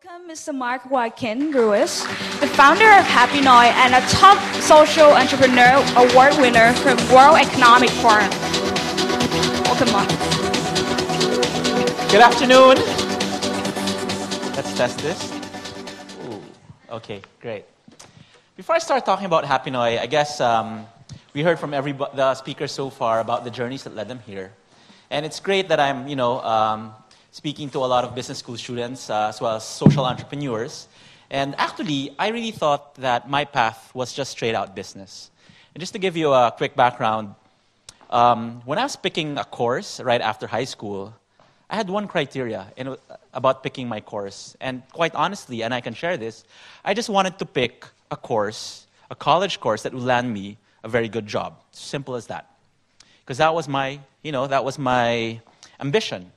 Welcome, Mr. Mark Joaquin Ruiz, the founder of Hapinoy and a top social entrepreneur award winner from World Economic Forum. Welcome, Mark. Good afternoon. Let's test this. Ooh, okay, great. Before I start talking about Hapinoy, I guess we heard from the speakers so far about the journeys that led them here. And it's great that I'm, speaking to a lot of business school students as well as social entrepreneurs. And actually, I really thought that my path was just straight out business. And just to give you a quick background, when I was picking a course right after high school, I had one criteria about picking my course. And quite honestly, and I can share this, I just wanted to pick a course, a college course that would land me a very good job. Simple as that. Because that was my ambition.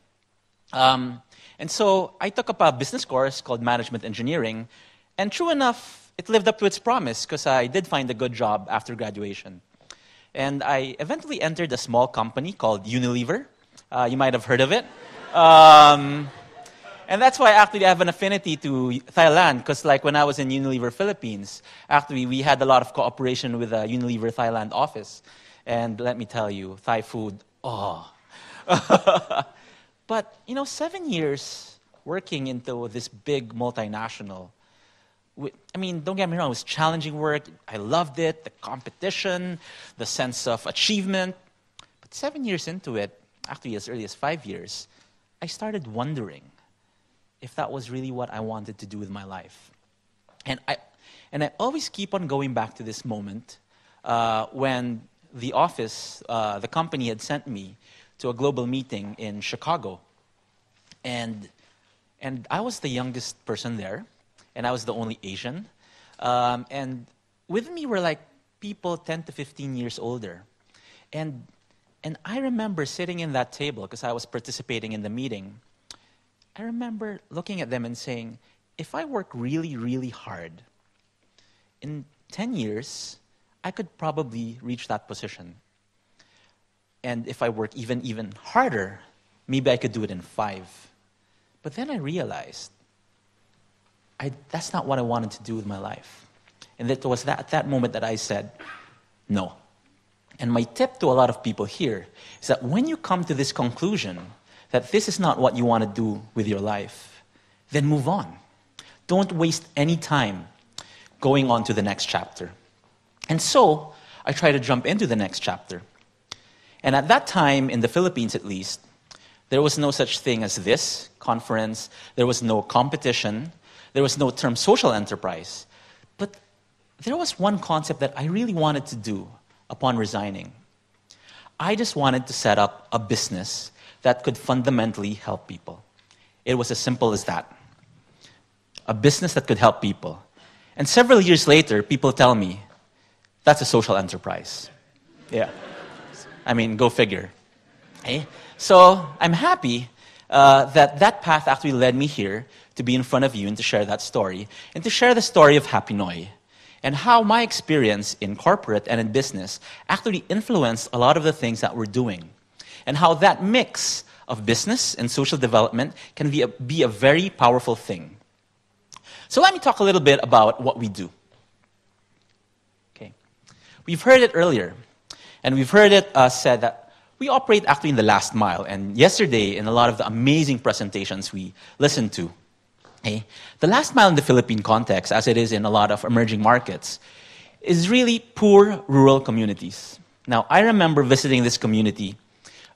And so I took up a business course called Management Engineering, and true enough, it lived up to its promise because I did find a good job after graduation. And I eventually entered a small company called Unilever. You might have heard of it. And that's why actually I have an affinity to Thailand, because like when I was in Unilever Philippines, actually we had a lot of cooperation with the Unilever Thailand office. And let me tell you, Thai food, oh. But, 7 years working into this big multinational, don't get me wrong, it was challenging work. I loved it, the competition, the sense of achievement. But 7 years into it, actually as early as 5 years, I started wondering if that was really what I wanted to do with my life. And I always keep on going back to this moment when the office, the company had sent me to a global meeting in Chicago. And I was the youngest person there, and I was the only Asian. And with me were like people 10 to 15 years older. And I remember sitting in that table, because I was participating in the meeting, I remember looking at them and saying, if I work really, really hard, in 10 years, I could probably reach that position. And if I work even harder, maybe I could do it in 5. But then I realized that's not what I wanted to do with my life. And it was at that moment that I said, no. And my tip to a lot of people here is that when you come to this conclusion that this is not what you want to do with your life, then move on. Don't waste any time going on to the next chapter. And so I try to jump into the next chapter. And at that time, in the Philippines at least, there was no such thing as this conference. There was no competition. There was no term social enterprise. But there was one concept that I really wanted to do upon resigning. I just wanted to set up a business that could fundamentally help people. It was as simple as that. A business that could help people. And several years later, people tell me, that's a social enterprise. Yeah. Go figure. Okay? So I'm happy that path actually led me here to be in front of you and to share that story, and to share the story of Hapinoy, and how my experience in corporate and in business actually influenced a lot of the things that we're doing, and how that mix of business and social development can be a very powerful thing. So let me talk a little bit about what we do. Okay. We've heard it earlier. And we've heard it said that we operate actually in the last mile. And yesterday, in a lot of the amazing presentations we listened to, the last mile in the Philippine context, as it is in a lot of emerging markets, is really poor rural communities. Now, I remember visiting this community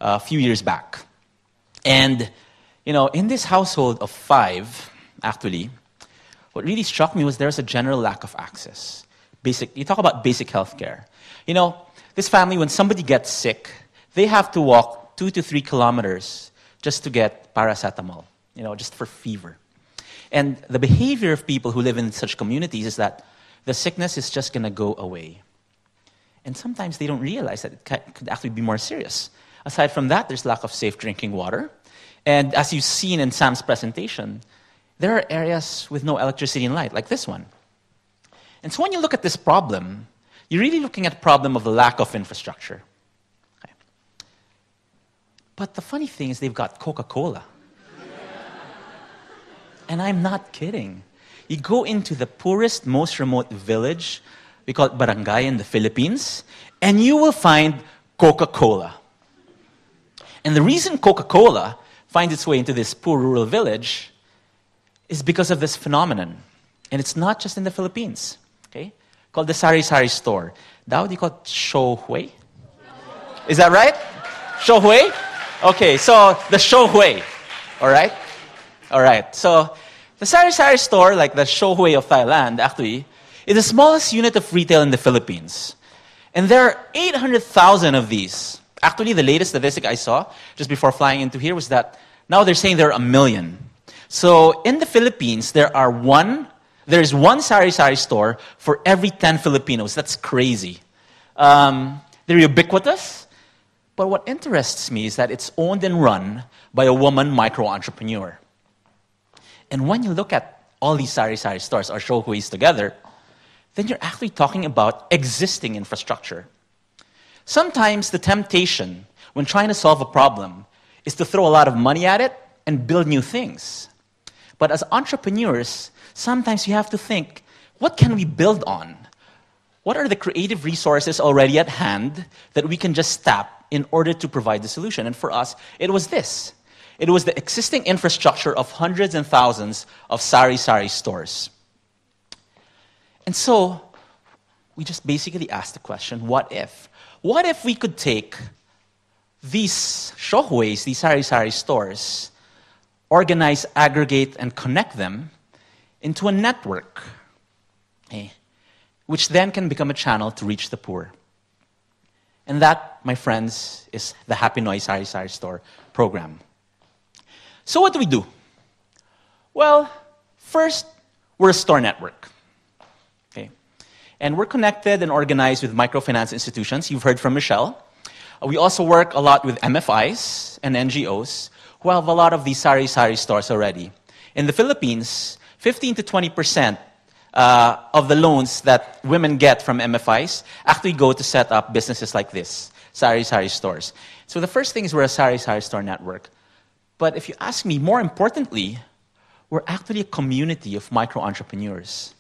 a few years back. And, in this household of 5, actually, what really struck me was there's a general lack of access. You talk about basic health care. This family, when somebody gets sick, they have to walk 2 to 3 kilometers just to get paracetamol, just for fever. And the behavior of people who live in such communities is that the sickness is just going to go away. And sometimes they don't realize that it could actually be more serious. Aside from that, there's lack of safe drinking water. And as you've seen in Sam's presentation, there are areas with no electricity and light, like this one. And so when you look at this problem, you're really looking at the problem of the lack of infrastructure. Okay. But the funny thing is they've got Coca-Cola. And I'm not kidding. You go into the poorest, most remote village, we call it barangay in the Philippines, and you will find Coca-Cola. And the reason Coca-Cola finds its way into this poor rural village is because of this phenomenon. And it's not just in the Philippines, okay? Called the Sari-Sari store. Now, do you call it Shouhui? Is that right? Shouhui? Okay, so the Shouhui, all right? All right, so the Sari-Sari store, like the Shouhui of Thailand, actually, is the smallest unit of retail in the Philippines. And there are 800,000 of these. Actually, the latest statistic I saw just before flying into here was that now they're saying there are 1 million. So in the Philippines, there is one Sari-Sari store for every 10 Filipinos. That's crazy. They're ubiquitous. But what interests me is that it's owned and run by a woman micro-entrepreneur. And when you look at all these Sari-Sari stores or Shouhuis together, then you're actually talking about existing infrastructure. Sometimes the temptation when trying to solve a problem is to throw a lot of money at it and build new things. But as entrepreneurs, sometimes you have to think, what can we build on? What are the creative resources already at hand that we can just tap in order to provide the solution? And for us, it was this. It was the existing infrastructure of hundreds and thousands of Sari-Sari stores. And so, we just basically asked the question, what if? What if we could take these Shouhuis, these Sari-Sari stores, organize, aggregate, and connect them into a network, okay, which then can become a channel to reach the poor. And that, my friends, is the Hapinoy Sari-Sari store program. So what do we do? Well, first, we're a store network. Okay. And we're connected and organized with microfinance institutions. You've heard from Michelle. We also work a lot with MFIs and NGOs who have a lot of these Sari-Sari stores already. In the Philippines, 15 to 20% of the loans that women get from MFIs actually go to set up businesses like this, Sari-Sari stores. So the first thing is we're a Sari-Sari store network. But if you ask me, more importantly, we're actually a community of micro-entrepreneurs.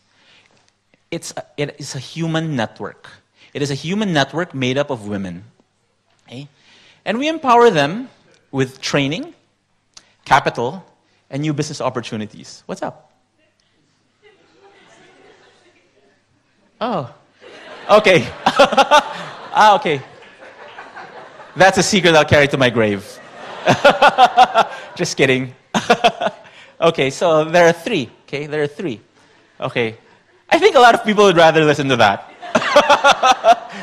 It is a human network. It is a human network made up of women. Okay? And we empower them with training, capital, and new business opportunities. What's up? Oh, okay. Okay. That's a secret I'll carry to my grave. Just kidding. Okay, so there are three. Okay, there are three. Okay. I think a lot of people would rather listen to that.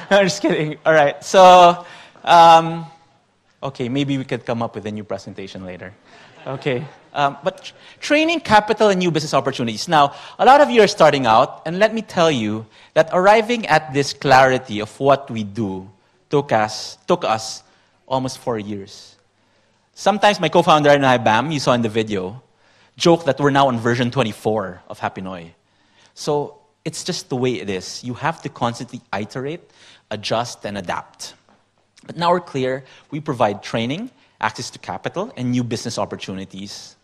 I'm just kidding. All right, so, okay, maybe we could come up with a new presentation later. Okay. But training, capital, and new business opportunities. Now, a lot of you are starting out, and let me tell you that arriving at this clarity of what we do took us almost 4 years. Sometimes my co-founder and I, Bam, you saw in the video, joke that we're now on version 24 of Hapinoy. So it's just the way it is. You have to constantly iterate, adjust, and adapt. But now we're clear. We provide training, access to capital, and new business opportunities.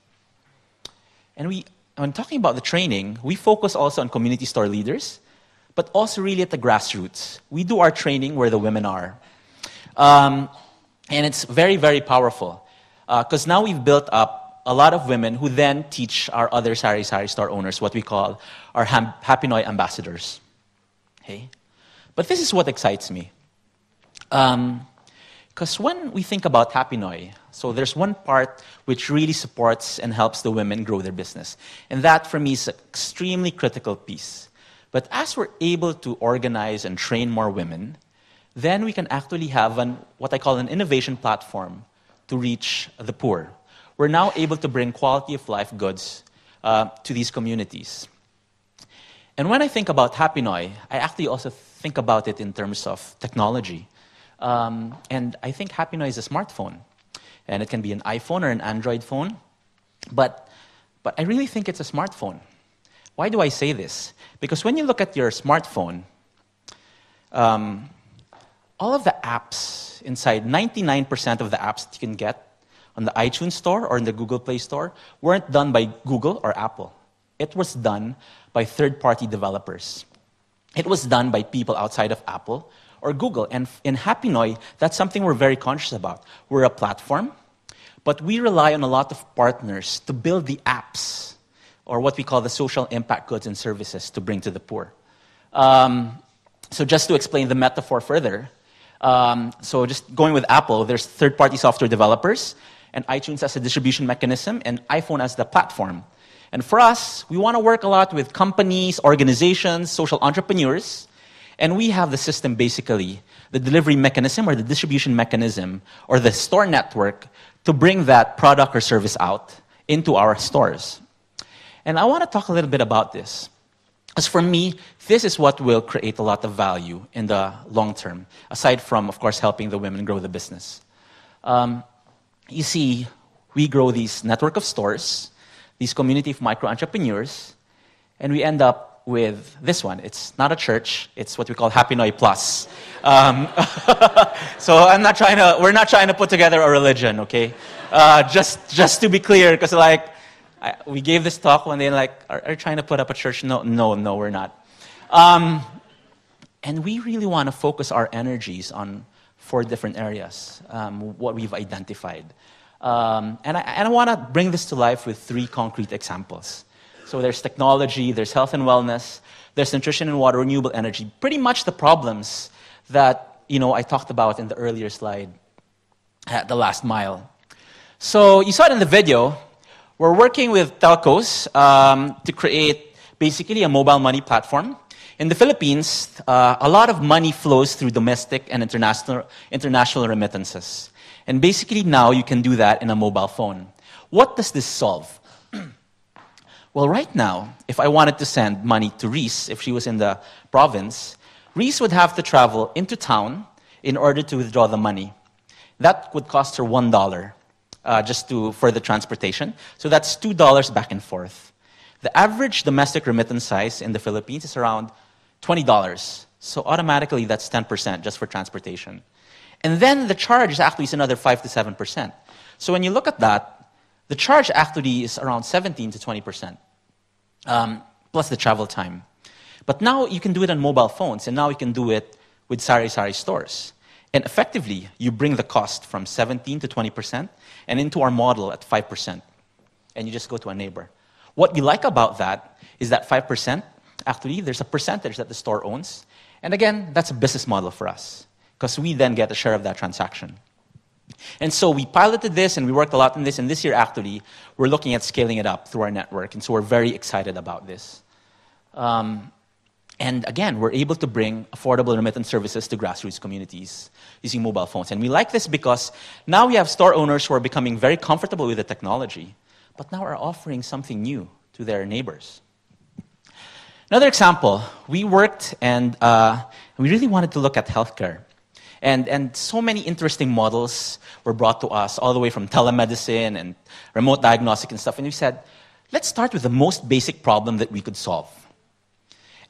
And when talking about the training, we focus also on community store leaders, but also really at the grassroots. We do our training where the women are. And it's very, very powerful. Because now we've built up a lot of women who then teach our other Sari-Sari store owners what we call our Hapinoy ambassadors. Okay? But this is what excites me. Because when we think about Hapinoy, so there's one part which really supports and helps the women grow their business. And that, for me, is an extremely critical piece. But as we're able to organize and train more women, then we can actually have what I call an innovation platform to reach the poor. We're now able to bring quality of life goods to these communities. And when I think about Hapinoy, I actually also think about it in terms of technology. And I think Hapinoy is a smartphone. And it can be an iPhone or an Android phone. But I really think it's a smartphone. Why do I say this? Because when you look at your smartphone, all of the apps inside, 99% of the apps that you can get on the iTunes Store or in the Google Play Store weren't done by Google or Apple. It was done by third-party developers. It was done by people outside of Apple or Google. And in Hapinoy, that's something we're very conscious about. We're a platform, but we rely on a lot of partners to build the apps, or what we call the social impact goods and services to bring to the poor. So just to explain the metaphor further, so just going with Apple, there's third-party software developers, and iTunes as a distribution mechanism, and iPhone as the platform. And for us, we want to work a lot with companies, organizations, social entrepreneurs, and we have the system basically, the delivery mechanism or the distribution mechanism or the store network to bring that product or service out into our stores. And I want to talk a little bit about this. Because for me, this is what will create a lot of value in the long term, aside from, of course, helping the women grow the business. You see, we grow these network of stores, these community of micro-entrepreneurs, and we end up with this one. It's not a church, it's what we call Hapinoy Plus. So we're not trying to put together a religion, okay? Just to be clear, because we gave this talk one day, and are you trying to put up a church? No, we're not. And we really want to focus our energies on 4 different areas, what we've identified. And I want to bring this to life with 3 concrete examples. So there's technology, there's health and wellness, there's nutrition and water, renewable energy. Pretty much the problems that I talked about in the earlier slide at the last mile. So you saw it in the video. We're working with telcos to create basically a mobile money platform. In the Philippines, a lot of money flows through domestic and international remittances. And basically now you can do that in a mobile phone. What does this solve? Well, right now, if I wanted to send money to Reese, if she was in the province, Reese would have to travel into town in order to withdraw the money. That would cost her $1 for the transportation. So that's $2 back and forth. The average domestic remittance size in the Philippines is around $20. So automatically, that's 10% just for transportation. And then the charge actually is another 5 to 7%. So when you look at that, the charge actually is around 17 to 20%, plus the travel time. But now you can do it on mobile phones, and now you can do it with Sari-Sari stores. And effectively, you bring the cost from 17 to 20% and into our model at 5%. And you just go to a neighbor. What we like about that is that 5%, actually, there's a percentage that the store owns. And again, that's a business model for us, because we then get a share of that transaction. And so we piloted this, and we worked a lot on this, and this year, actually, we're looking at scaling it up through our network, and so we're very excited about this. And again, we're able to bring affordable remittance services to grassroots communities using mobile phones. And we like this because now we have store owners who are becoming very comfortable with the technology, but now are offering something new to their neighbors. Another example, we worked and we really wanted to look at healthcare. And so many interesting models were brought to us, all the way from telemedicine and remote diagnostic and stuff. And we said, let's start with the most basic problem that we could solve.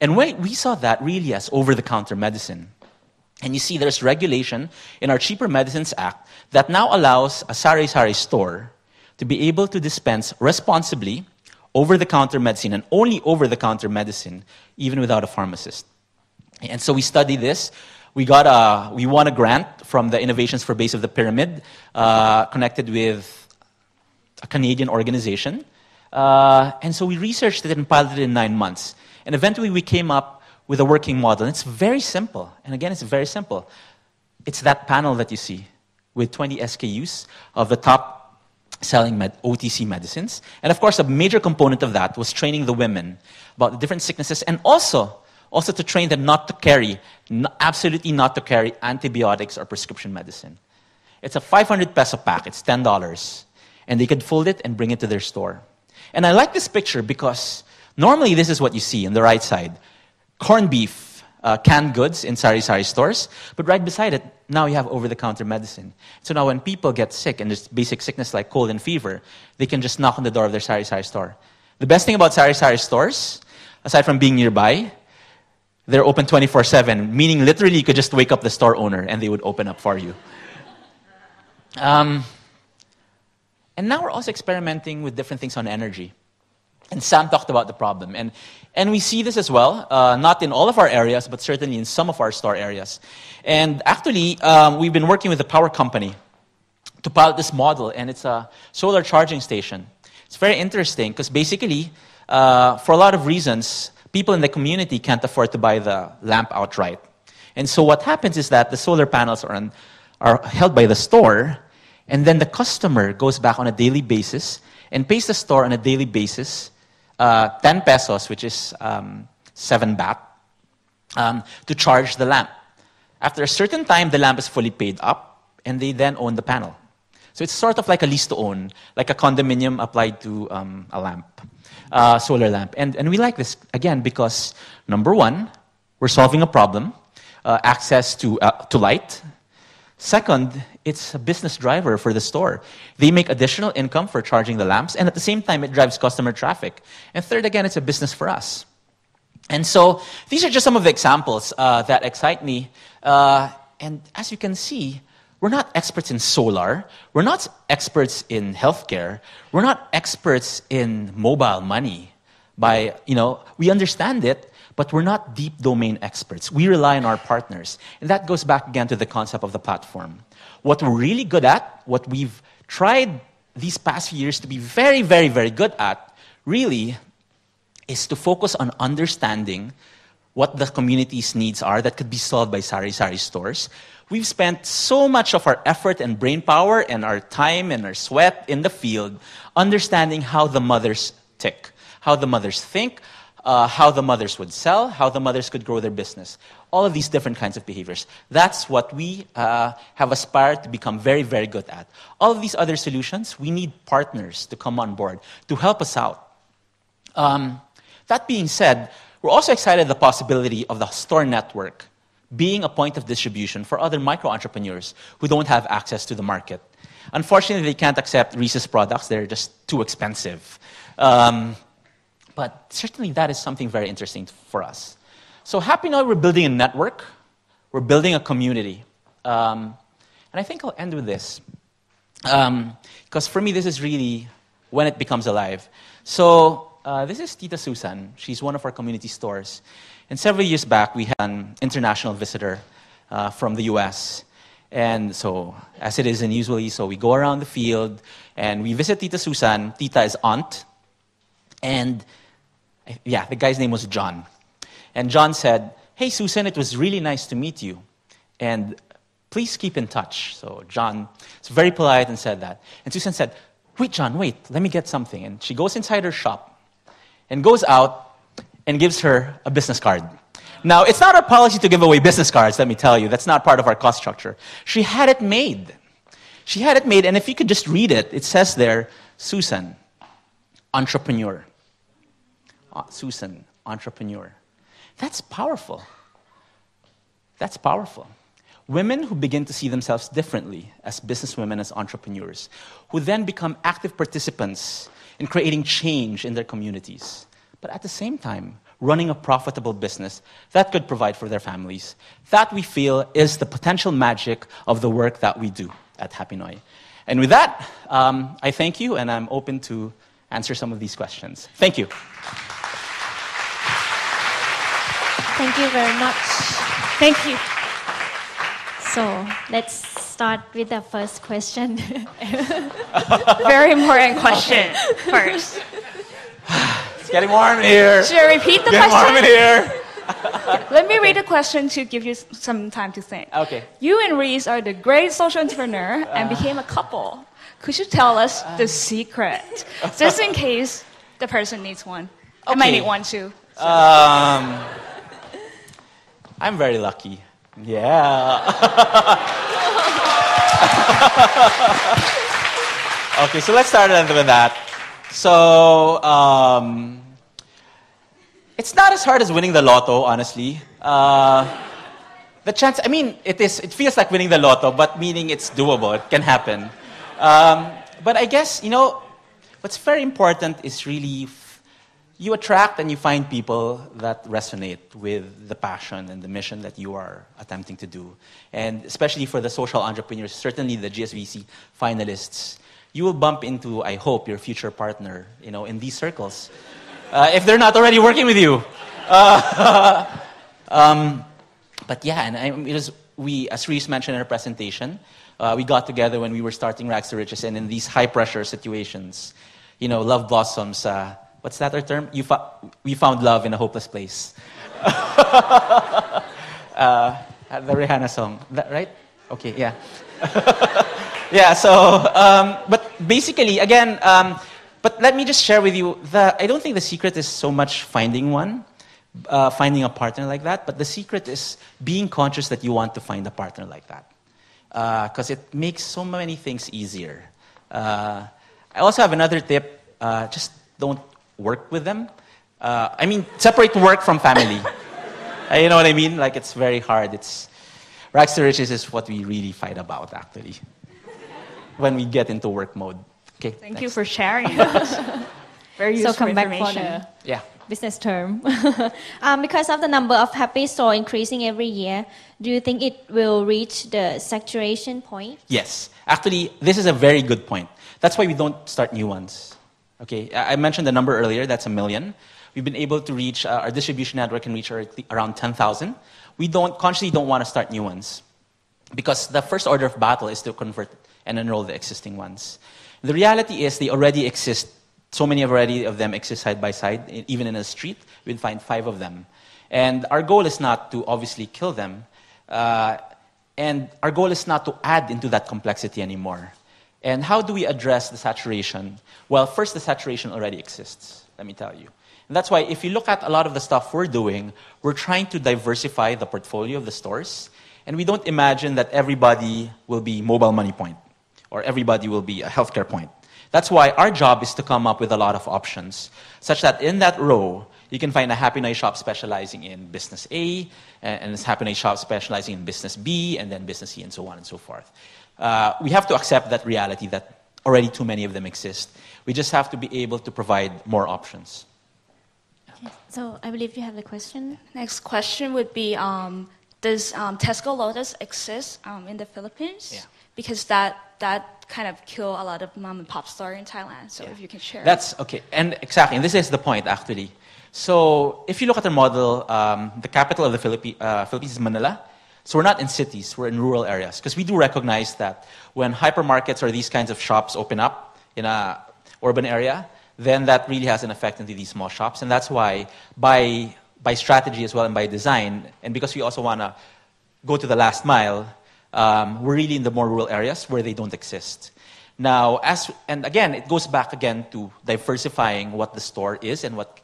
And we saw that really as over-the-counter medicine. And you see there's regulation in our Cheaper Medicines Act that now allows a Sari-Sari store to be able to dispense responsibly over-the-counter medicine, and only over-the-counter medicine, even without a pharmacist. And so we studied this. We won a grant from the Innovations for Base of the Pyramid, connected with a Canadian organization. And so we researched it and piloted it in 9 months. And eventually we came up with a working model. And it's very simple. And again, it's very simple. It's that panel that you see with 20 SKUs of the top selling OTC medicines. And of course, a major component of that was training the women about the different sicknesses, and also to train them not to carry, absolutely not to carry antibiotics or prescription medicine. It's a 500 peso pack, it's $10. And they could fold it and bring it to their store. And I like this picture because normally this is what you see on the right side. Corned beef, canned goods in Sari-Sari stores, but right beside it, now you have over-the-counter medicine. So now when people get sick and there's basic sickness like cold and fever, they can just knock on the door of their Sari-Sari store. The best thing about Sari-Sari stores, aside from being nearby, they're open 24/7, meaning literally you could just wake up the store owner and they would open up for you. And now we're also experimenting with different things on energy. And Sam talked about the problem. And we see this as well, not in all of our areas, but certainly in some of our store areas. And actually, we've been working with a power company to pilot this model, and it's a solar charging station. It's very interesting because basically, for a lot of reasons, people in the community can't afford to buy the lamp outright. And so what happens is that the solar panels are held by the store, and then the customer goes back on a daily basis and pays the store on a daily basis 10 pesos, which is 7 baht, to charge the lamp. After a certain time, the lamp is fully paid up, and they then own the panel. So it's sort of like a lease to own, like a condominium applied to a lamp, solar lamp. And we like this, again, because number one, we're solving a problem, access to light. Second, it's a business driver for the store. They make additional income for charging the lamps, and at the same time, it drives customer traffic. And third, again, it's a business for us. And so these are just some of the examples that excite me. And as you can see, we're not experts in solar. We're not experts in healthcare. We're not experts in mobile money. We understand it, but we're not deep domain experts. We rely on our partners. And that goes back again to the concept of the platform. What we're really good at, what we've tried these past few years to be very, very, very good at, really, is to focus on understanding what the community's needs are that could be solved by Sari-Sari stores. We've spent so much of our effort and brain power and our time and our sweat in the field understanding how the mothers tick, how the mothers think, how the mothers would sell, how the mothers could grow their business. All of these different kinds of behaviors. That's what we have aspired to become very, very good at. All of these other solutions, we need partners to come on board to help us out. That being said, we're also excited at the possibility of the store network being a point of distribution for other micro-entrepreneurs who don't have access to the market. Unfortunately, they can't accept Reese's products. They're just too expensive. But certainly that is something very interesting for us. So Hapinoy, we're building a network. We're building a community. And I think I'll end with this. Because for me, this is really when it becomes alive. So this is Tita Susan. She's one of our community stores. And several years back, we had an international visitor from the US. And so, as it is usually, so we go around the field and we visit Tita Susan. Tita is aunt. And yeah, the guy's name was John. And John said, "Hey, Susan, it was really nice to meet you. And please keep in touch." So John was very polite and said that. And Susan said, "Wait, John, wait, let me get something." And she goes inside her shop and goes out and gives her a business card. Now, it's not our policy to give away business cards, let me tell you. That's not part of our cost structure. She had it made. She had it made, and if you could just read it, it says there, Susan, entrepreneur. Susan, entrepreneur. That's powerful. That's powerful. Women who begin to see themselves differently as businesswomen, as entrepreneurs, who then become active participants in creating change in their communities, but at the same time, running a profitable business that could provide for their families. That, we feel, is the potential magic of the work that we do at Hapinoy. And with that, I thank you, and I'm open to answer some of these questions. Thank you. Thank you very much. Thank you. So let's start with the first question. Very important question first. It's getting warm in here. Should I repeat the Getting question? warm in here. Let me read the question to give you some time to think. Okay. You and Reese are the great social entrepreneur and became a couple. Could you tell us the secret? Just in case the person needs one. I might Okay. need one too. I'm very lucky. Yeah. Okay, so let's start with that. So, it's not as hard as winning the lotto, honestly. The chance, I mean, it feels like winning the lotto, but meaning it's doable, it can happen. But I guess, what's very important is really you attract and you find people that resonate with the passion and the mission that you are attempting to do. And especially for the social entrepreneurs, certainly the GSVC finalists, you will bump into, I hope, your future partner, in these circles, if they're not already working with you. But yeah, and as Reese mentioned in her presentation, we got together when we were starting Rags to Riches, and in these high-pressure situations, love blossoms. What's that term? We found love in a hopeless place. The Rihanna song, right? Okay, yeah. Yeah, so, but basically, again, but let me just share with you, I don't think the secret is so much finding a partner like that, but the secret is being conscious that you want to find a partner like that. Because it makes so many things easier. I also have another tip, just don't work with them. Separate work from family. You know what I mean? Like, it's very hard. Rags to Riches is what we really fight about, actually, when we get into work mode. Okay, Thank next. you for sharing. Very useful So come back for information. the business term. Because of the number of happy store increasing every year, do you think it will reach the saturation point? Yes. Actually, this is a very good point. That's why we don't start new ones. Okay, I mentioned the number earlier, that's 1 million. We've been able to reach, our distribution network can reach around 10,000. We consciously don't want to start new ones because the first order of battle is to convert and enroll the existing ones. The reality is they already exist. So many of them exist side by side. Even in a street, we'd find 5 of them. And our goal is not to obviously kill them. And our goal is not to add into that complexity anymore. And how do we address the saturation? Well, first, the saturation already exists, let me tell you. And that's why if you look at a lot of the stuff we're doing, we're trying to diversify the portfolio of the stores. And we don't imagine that everybody will be mobile money point or everybody will be a healthcare point. That's why our job is to come up with a lot of options, such that in that row, you can find a Hapinoy shop specializing in business A, and a Hapinoy shop specializing in business B, and then business C, and so on and so forth. We have to accept that reality that already too many of them exist. We just have to be able to provide more options. Okay. So I believe you have the question. Next question would be, does Tesco Lotus exist in the Philippines? Yeah. Because that kind of kill a lot of mom and pop stores in Thailand. So if you can share. That's okay, and exactly, and this is the point actually. So if you look at the model, the capital of the Philippines is Manila. So we're not in cities, we're in rural areas. Because we do recognize that when hypermarkets or these kinds of shops open up in an urban area, then that really has an effect into these small shops. And that's why, by strategy as well and by design, and because we also want to go to the last mile, we're really in the more rural areas where they don't exist. Now, and again, it goes back again to diversifying what the store is and what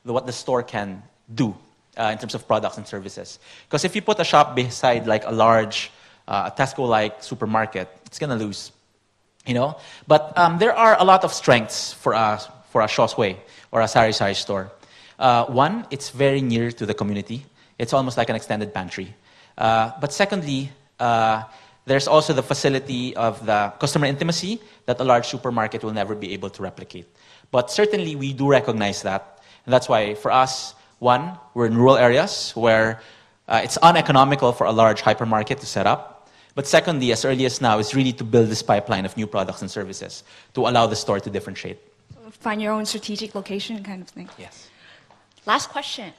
the store can do in terms of products and services. Because if you put a shop beside like a large Tesco-like supermarket, it's going to lose, But there are a lot of strengths for a Shosway or a Sari-Sari store. One, it's very near to the community. It's almost like an extended pantry. But secondly, there's also the facility of the customer intimacy that a large supermarket will never be able to replicate. But certainly, we do recognize that. And that's why, for us, one, we're in rural areas where it's uneconomical for a large hypermarket to set up. But secondly, as early as now, is really to build this pipeline of new products and services to allow the store to differentiate. Find your own strategic location kind of thing. Yes. Last question.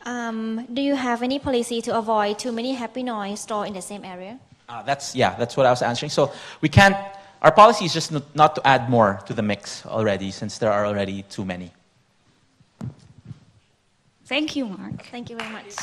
Do you have any policy to avoid too many Hapinoy stores in the same area? That's what I was answering. So our policy is just not to add more to the mix already, since there are already too many. Thank you, Mark. Thank you very much.